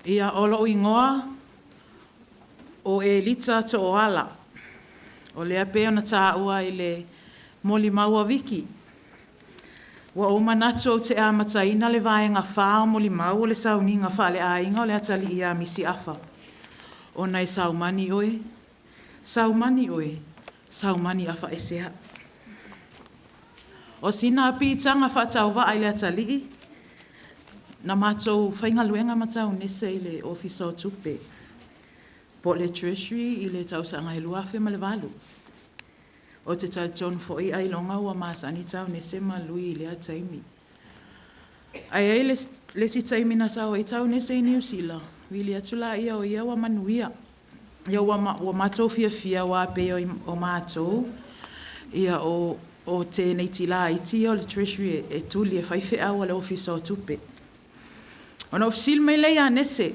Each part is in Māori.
Ia olo ingoa o Elita Tooala. O lea peo na tāua i le Molimau a wiki. Wa o manatu o te amataina le vaenga whao Molimau o le sauninga wha le ainga o le atali ia Misiafa. O nei saumani oe, saumani afa esea. O sina pitanga wha tauwa ai le atali na matou whainga luenga matau nese i le office o tupe. Po le treasury i le tausanga he luafe ma le valu. O te talton fo i ailonga ua maasani tau nese ma lui i le ataimi. Ai le si taimi na sao i tau nese i New Zealand. Wili atula ia o ia wa manuia. Ia wa matou fia wa pe o matou. Ia o te neitila iti o le treasury e tuli e whaife au le office o tupe. Ona ofisil mai le ia nese.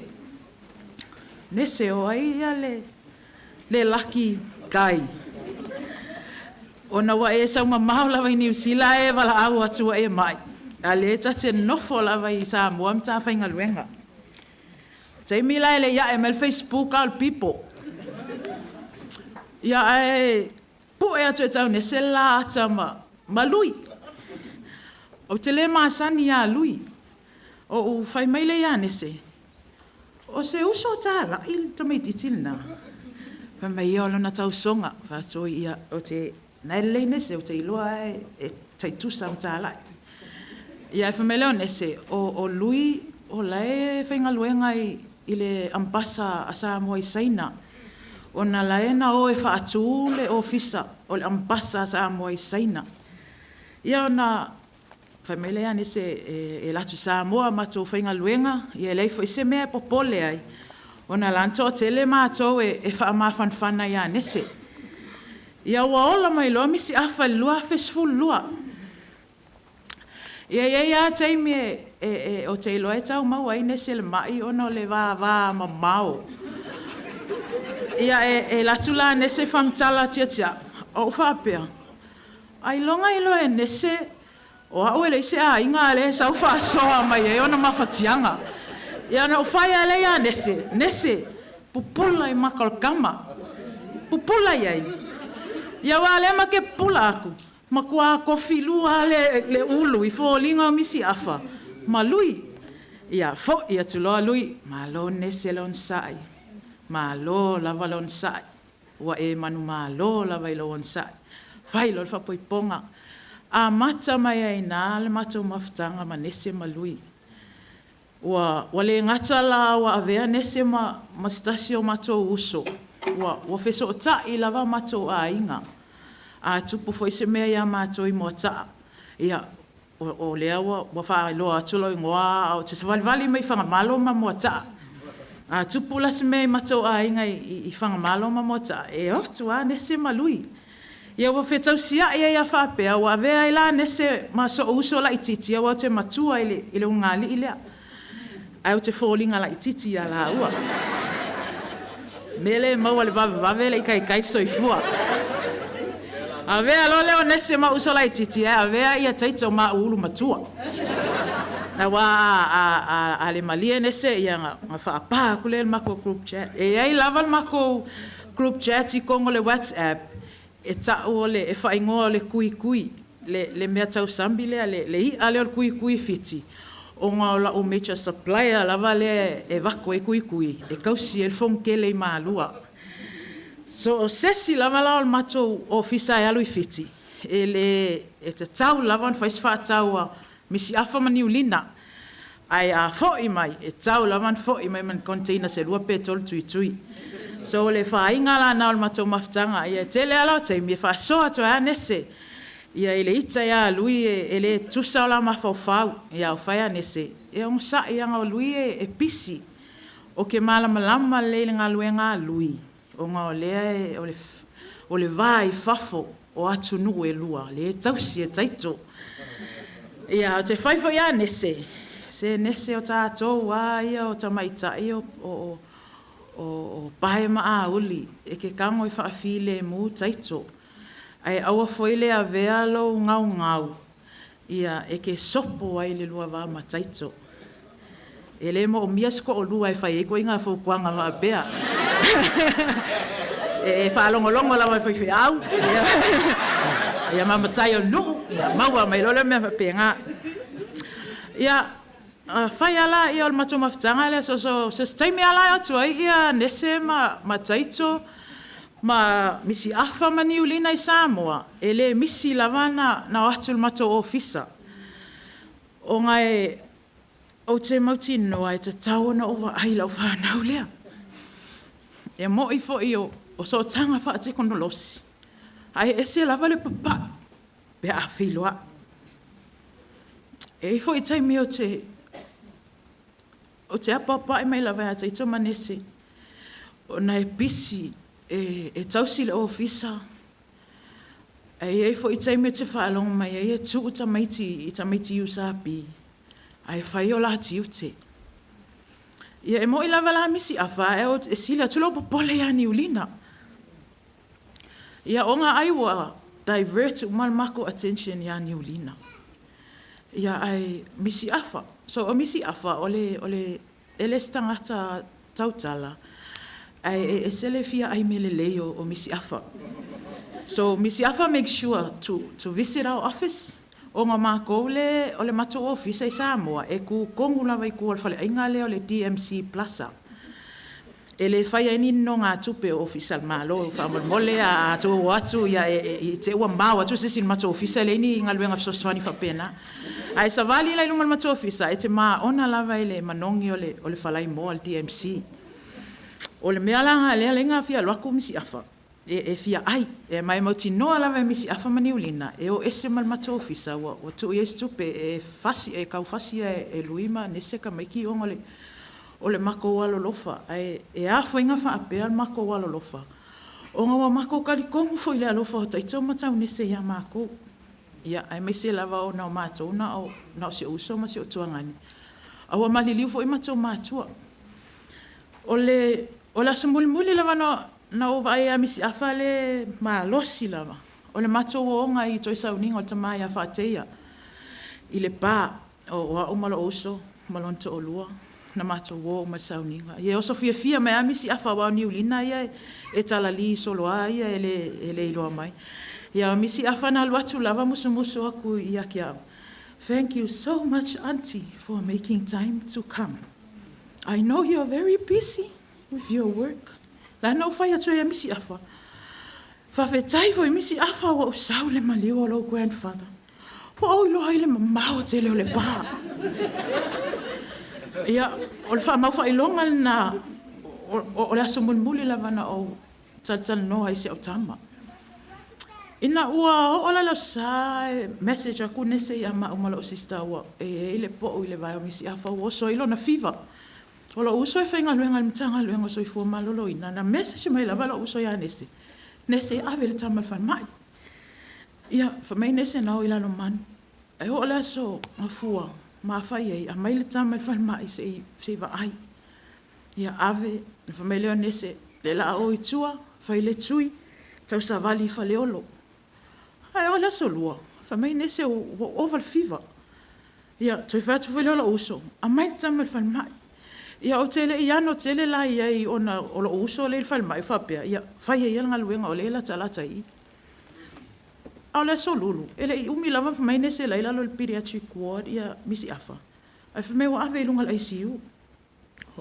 Nese o ai ia le lucky guy. Ona wa e sa mamau lava i New Zealand e wala au atua e mai. A le tate nofo lava i Samoa mta whainga luenga. Te mila ele ia e mel Facebook all people. Ia e po e atu e tau nese la ata ma lui. O te le maasani ia lui. O whai mai le ia nese. O se uso tāla il tamai titilna. Whai mai ia o lona tau songa. Whato ia o te naile nese o te iloa e taitusa o tāla. Ia e whai mai leo nese. O lui o lae whainga luenga i le ambasa a Samoa i Saina. O na laena o e whaatu le ofisa o le ambasa a Samoa i Saina. Ia o na whamelea nese e latu Samoa matou whainga luenga, i e leifo i se mea popole ai. O na lanto tele matou e whaamawhanwhana ia nese. Ia ua ola mai loa Misiafa lua fesful lua. Ia ia teimi o te iloa e tau mau ai nese le mai ona o le vā mamau. Ia e latu la nese whamtala tia. O whapea. Ai longa iloa e nese o au ele se a inga le sau fa soa mai e ona mafatianga. Ia na o whai ale ia nese, pupula i makal kama. Pupula iai. Ia wa ale ma ke pula aku. Ma kua kofi lua le ulu i fo linga o Misiafa. Ma lui. Ia fo ia tuloa lui. Ma lo nese lon sai. Ma lo lava lon sai. Wa e manu ma lo lava i lon sai. Vai lo fa poi ponga. A mata mai ai nā le matou mafutanga ma nese ma lui. Wa le ngata la wa avea nese ma stasio matou uso. Wa feso o ta i lava matou a inga. A tupu foi se mea ia matou i mua ta. Ia o lea wa wha loa atulo i ngoa o te savali mai whangamalo ma mua ta. A tupu la se mea i matou a inga i whangamalo ma mua ta. E o tua nese ma lui. Ia wa fetau sia ia whapea, wa vea ila nese ma so uso la ititi, wa te matua ile ungali ilea. Ai o te fōlinga la ititi a la ua. Mele maua le vave le kai soifua. A vea lo leo nese ma uso la ititi, a vea ia taito ma ulu matua. Na wa a le malia nese ia nga whaapa kule le mako group chat. E ai lava le mako group chat i kongo le WhatsApp. E tau le e whaingoa le kui, le mea tau sambi le i ale o kui fiti. O ngā ola o major supplier lava le e wako e kui, e kausi e whonkele i maalua. So o sesi lava la o matou ofisa e alu i fiti. E te tau lava on whaiswha tau a Misiafa ma Niulina. Ai a fōi mai, e tau lava on fōi mai man container se rua petol tui. So le whainga la na o matou mafutanga, ia tele ala o teimi, e whaasoa to a nese. Ia Elita ia lui e le tusa o la mawhauwhau, ia o whaia nese. E on sa ia ngā lui e pisi, o ke malamalama le ngā luenga lui. O ngā o lea o le vai fafo o atu nu e lua, le tausi e taito. Ia o te whaifo ia nese, se nese o tātou a ia o tamaita ia o pahe maa uli, e ke kango i whaafile mu taito. Ai aua foile a vea lo ngau. Ia e ke sopo ai le lua wā ma taito. le mo miasko o lua e fai ko inga fo kwanga va bea e fa longo la vai fai au ia mama tai o nu maua mai lole me penga ia fai ala ia o mato maftanga le so stai me ala atu ia nese ma taito ma Misiafa mani ulina i Samoa ele misi lavana na atu mato ofisa o ngai o te mautino ai te tauna o ai lau whanau lea. E mo i fo i o so tanga wha te konolosi. Ai e se lava le papa, pe a whiloa. E i fo i taimi o te apapa e mai lava a te ito manese. O na e pisi e tausi le ofisa. E fo i taimi o te whaalong mai e tu ta maiti usapi. Ai fai o la tiute. Ia e mo i lava la Misiafa e sila tulo popole ya ni ulina. Ia onga ai wa divert umalmako attention ya ni ulina. Ia ai Misiafa. So o Misiafa ole ele stangata tautala. Ai e sele fia ai meleleo o Misiafa. So Misiafa makes sure to visit our office. O ngā mākou le o le mato ofisa i Samoa e ku kongu lawa i ku al whale inga le o le DMC Plaza. E le whai ai nino ngā tupe ofisa malo whamol mole a tō watu ia i te ua mau atu sisin mato ofisa le ini ngā luenga fsoswani whapena. Ai sa vali lai lunga mato ofisa e te mā ona lawa i le manongi o le whalai mo al DMC. O le mea langa le ngā fia luaku Misiafa. E fia ai e mai mauti noa lava Misiafa mani ulina e o ese mal mato ofisa wa tu e stupe e fasi e kau fasi e luima nese ka maiki onga o le mako walo lofa e a fuinga fa ape al mako walo lofa onga wa mako kali kongu foi le alofa o taito matau nese ya mako ia ai mai se lava o na o mato na o se uso ma se o tuangani awa maliliu foi mato matua o la sumuli lava na o vai a Misiafa le ma losi lava. O le mato o nga i toi sauninga o tamai a whaateia. I le pā o malo oso, malonto o lua, na mato o ma sauninga. Ie oso fia mai a Misiafa wau ni ulina ia e tala li soloa ia e le iloa mai. Ia Misiafa na luatu lava musu aku ia kia. Thank you so much, Auntie, for making time to come. I know you're very busy with your work. La no fai atu e Misiafa. Whawhetai fo i Misiafa wa usau le maliu o lo grandfather. Wa o ilo hai le mamau te leo le pā. Ia, o le wha mau wha ilonga na o le aso mulmuli lava na o tal no hai se au tama. Ina ua o la sa message aku nese i ama umala o sista ua e le po o i le vai o Misiafa o so ilo na fiva. O lo uso e whainga luenga le mtanga luenga so i fua malolo ina. Na message mai lava lo uso ia nese. Nese ave le tamal whanmai. Ia, whamai nese nao i lalo man. E ho la so ma fua, ma whai ei, a mai le tamal whanmai se i wa ai. Ia ave, whamai leo nese, le la o i tua, whai le tui, tau sa vali i whale olo. Ai o la so lua, whamai nese o oval fiva. Ia, toi whatu whale ola uso, a mai le tamal whanmai. Ia o tele i ano tele la ia i ona o lo uso le whalmai whapea. Ia whai e ianga luenga o le la talata i. Au le solulu. Ele i umi lava whamai nese la ilalo le pediatric ward ia Misiafa. Ai whamai wa ave ilunga la ICU.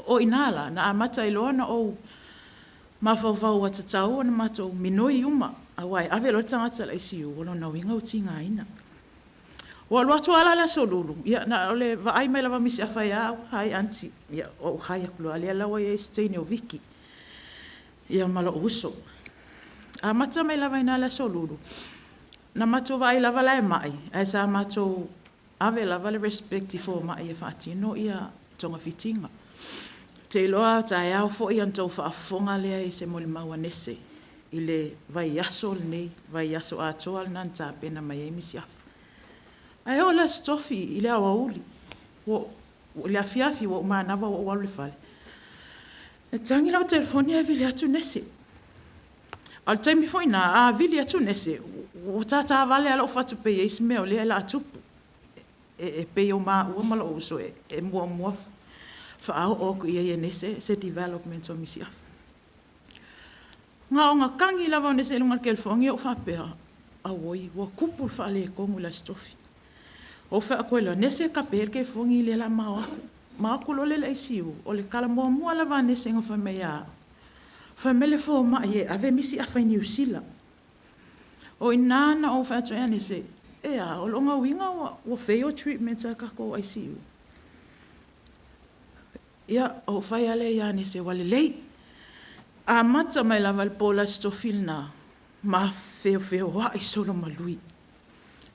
O inala na amata iloa na o mawhawhau atatau na mato minoi uma. Awai ave lo tangata la ICU o lo na winga o tinga ina. Wa loatu ala la solulu. Ia na ole va ai mai lava Misiafa ia hai Auntie. Ia o hai akulu ali lawa ia steine o viki. Ia malo uso. A mata mai lava ina la solulu. Na mato vai lava la mai. Ai sa mato ave lava le respect fo mai e fatino ia tonga fitinga. Te loa ta ia fo ia ntou fa afonga le ai se Molimau nese. Ile vai yaso nei, vai yaso atoal nan ta pena mai Misiafa. Ai o la stofi i le awa uli. O le afiafi o maanawa o walu fale. E tangi lau telefoni e vili atu nese. Al taimi foi na a vili atu nese. O tata vale ala o fatu pe e isme o le ala atupu. E pe o ma ua mala uso e mua. whaau o ku ia nese se development o Misiafa. Ngā o ngā kangi lava o nese ilunga kelfongi o whapea a woi, wa kupu whaale kongu la stofi. O wha koe la nese ka perke fongi le la maa kulole la isiu, o le kala mua lava nese ngā whamea. Whamele fo maa ye, ave Misiafa i New Zealand. O inana o wha atoe nese, ea, o longa winga o wheo treatment a kako o ICU. Ia, o whai ale ia nese wale lei. A mata mai lava le pola stofil na ma feo wa i solo malui.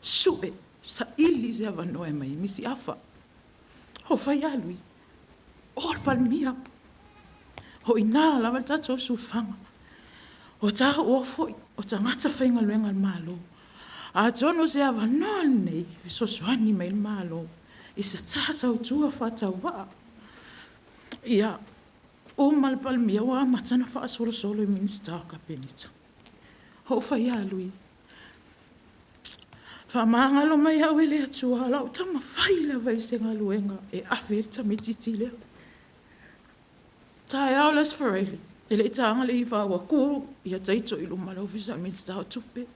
Sue, sa ili se avanoe mai, Misiafa. Ho whai alui. O palmia. Ho ina lava tato o sulfanga. O taha o foi, o tangata whainga luenga malo. A tono se avanoe nei, visosuani mai malo. I se tata o tua whata waa. Ia, o malpalmia wa matana wha solo i minsta ka penita. Ho whai alui. Wha maangalo mai au ele atua lau tama whaila vai se ngā luenga e awheri ta mititile. Tae au las whareili. Ele i taanga le iwa wa kūru i a taito i luma le ofisa minsta o tupe.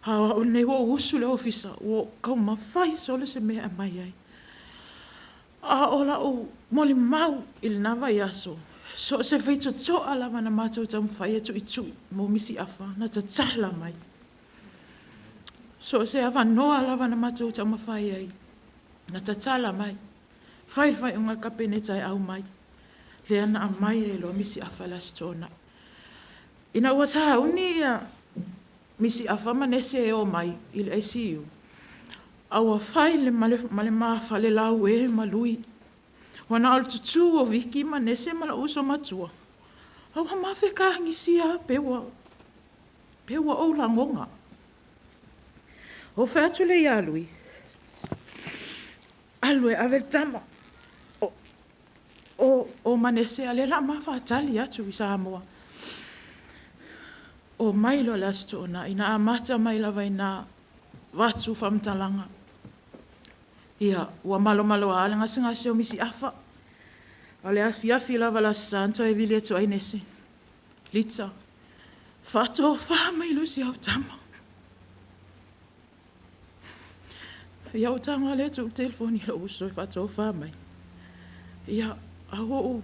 Hawa o nei wa usu le ofisa o kau mawhai sole se mea mai ai. A ola o Molimau il nava yaso. So se feito Tooala mana matou tam whai atu i tui mo Misiafa na ta tala mai. So se ava noa lava na matou tam whai ai na ta tala mai. Whai unga kapeneta e au mai. Le ana a mai e lo Misiafa la stona. Ina ua taha uni Misiafa manese e o mai il ICU. Aua whai le male mafa le lau e malui. Wana al tutu o viki manese mala uso matua. Aua mawhe kahangi sia pewa o langonga. O whētu le alui. Alue ave tama. O manese ale la mawha atali atu i Samoa. O mailo lastona ina amata maila ina watu whamtalanga. Ia, ua malo a alanga singa se o Misiafa. Ale afiafi lava la santo e vile to ainese. Lita. Fato mai lusi au tama. Ia o tanga le tu telefoni la uso e fato mai. Ia, aho.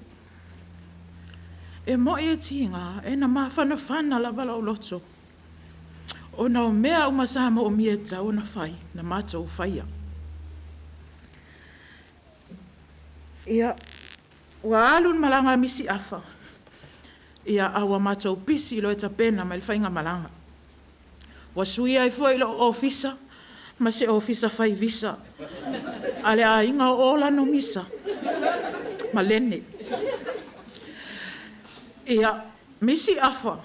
E mo e tinga, e na mawhana lava la o loto. O na o mea umasama o mieta o na whai, na mata o whaia. Ia, wa alun malanga Misiafa. Ia, awa mata o pisi lo e tapena ma il whainga malanga. Wa suia i foi lo ofisa, ma se ofisa whai visa. Ale a inga o ola no misa. Ma Lene. Ia, Misiafa.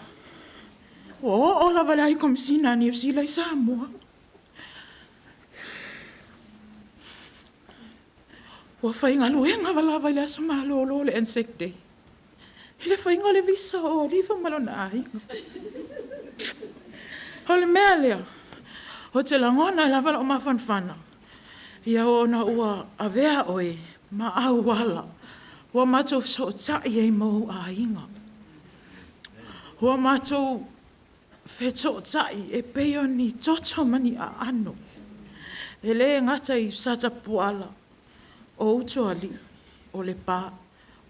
O la vale ai komisina ni usila i Samoa. Wa whainga luenga wala vai le asuma lo le insecte. Ele whainga le visa o liva malona ai. Hole mea lea. Ho te langona la vala o mawhanwhana. Ia o na ua avea oe ma au wala. Wa matou so tai e mau a inga. Wa matou feto tai e peo ni toto mani a ano. E le ngata i sata puala o utuali o le pā.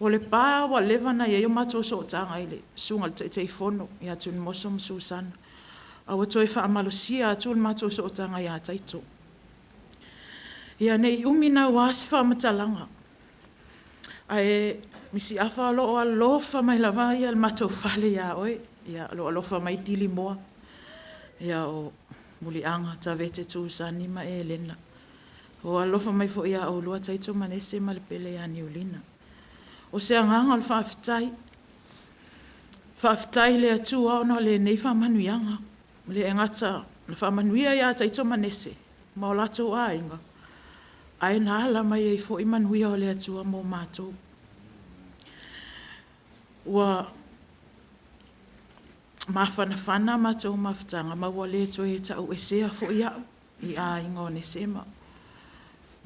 O le pā wa levana ia i matou so tanga i le sunga le te fono i atu ni mosom susana. A wato e wha amalosia atu le matou so tanga i a taito. Ia nei umina wasi wha matalanga. Ai Misiafa lo alofa mai lava ia le matou fale ia oe. Ia lo alofa mai tili moa. Ia o mulianga tawete tūsani ma e Lena. O alofa mai fo ia o lua taito manese ma le pele ia niulina. O se anganga le whaafitai. Whaafitai le atua ona le nei whaamanuianga. Le engata le whaamanuia ia taito manese. Ma o lato a inga. Ai na ala mai e fo imanuia o le atua mo mātou. Ua mawhanawhana mātou mawhtanga ma wale to e tau e sea fo ia i a ingo ne sema.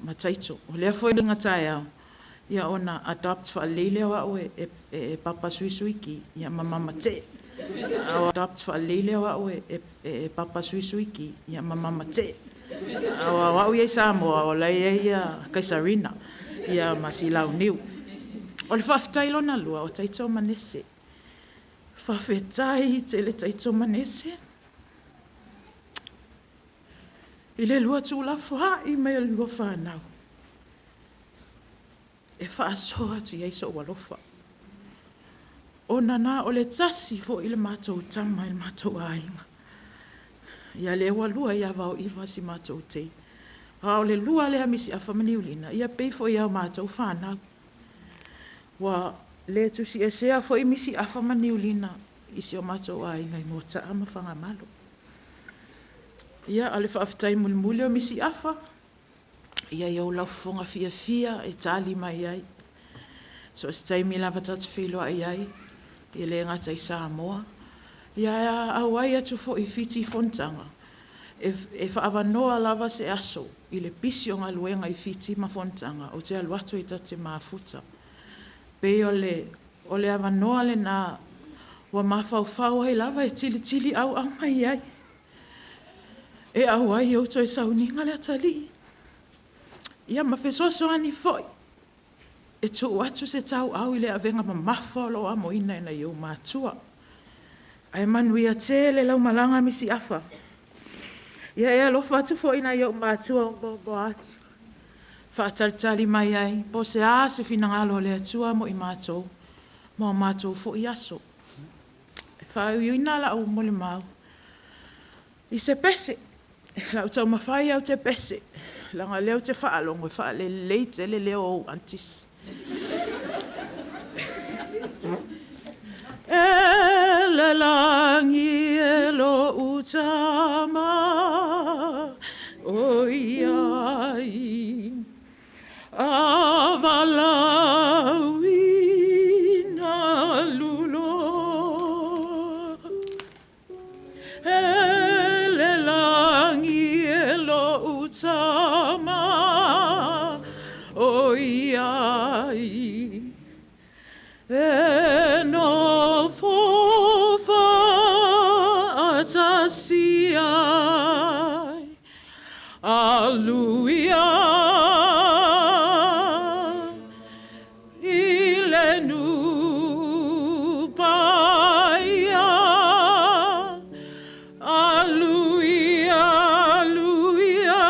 Ma taito. O lea fo i ngatai au. Ia ona adopt whaalele au e papa suisuiki, ia mama te. Au adopt whaalele au e papa suisuiki, ia mama te. Au au ia Samoa, o lai ia Kaisarina, ia masilau niu. O le whawhitai lona lua, o taito manese. Whawhitai te le taito manese. I le lua tūla wha, i mea lua whanau. E whaasoa tu ieiso walofa. O nana o le tasi fo i le mātou tama i le mātou ainga. Ia le walua ia vau iwa si mātou te. O le lua le Misiafa maniulina, ia pei fo ia mātou whanau. Wa le tusi e sea fo i Misiafa maniulina, isi o mātou ainga i mota ama whangamalo. Ia ale whaafitai mulimuli o Misiafa. Ia iau lau fonga fia e tali mai ai. So es taimi lava tatu Fealofa'i ai. Ia le ngata i Samoa. Ia au ai atu fo i fiti fontanga. E whaavanoa lava se aso. I le pisi o ngā luenga i fiti ma fontanga. O te aluato i tate maafuta. Pe o le avanoa le na wa mawhau ai lava e tili au mai ai. E au ai au to e sauninga le atali. Ia mawhesoso ani foi. E tu atu se tau au i le avenga mamafa lo amo ina ina iau mātua. Ai manuia te le lau malanga Misiafa. Ia e alofa atu foi ina iau mātua bo atu. Whaatalitali mai ai. Po se a se finangalo le atua mo i mātou. Mo mātou fo i aso. E whau ina la au Molimau. I se pese. Lau tau mawhai au te pese. Langa leo te whaalongo, whaale leite le leo au antis. E le langi e lo utama, o iai, a valawi na lulo. E le langi e lo utama, o iai, e no fofa atasi ai, aluia, i le nupaia, aluia, aluia,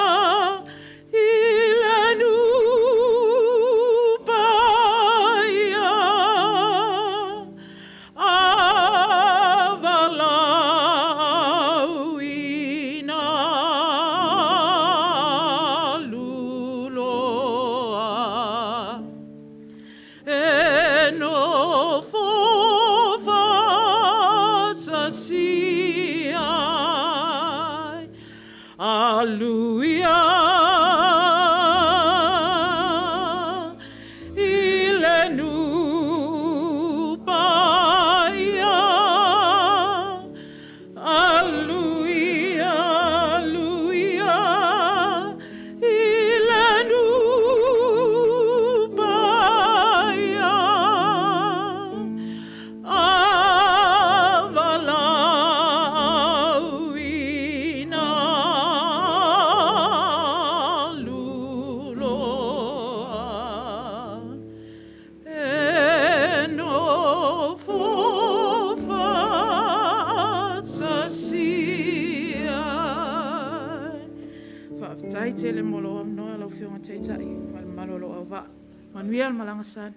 Tele molo no lo fiona teitai mal malolo ava manuel malangasan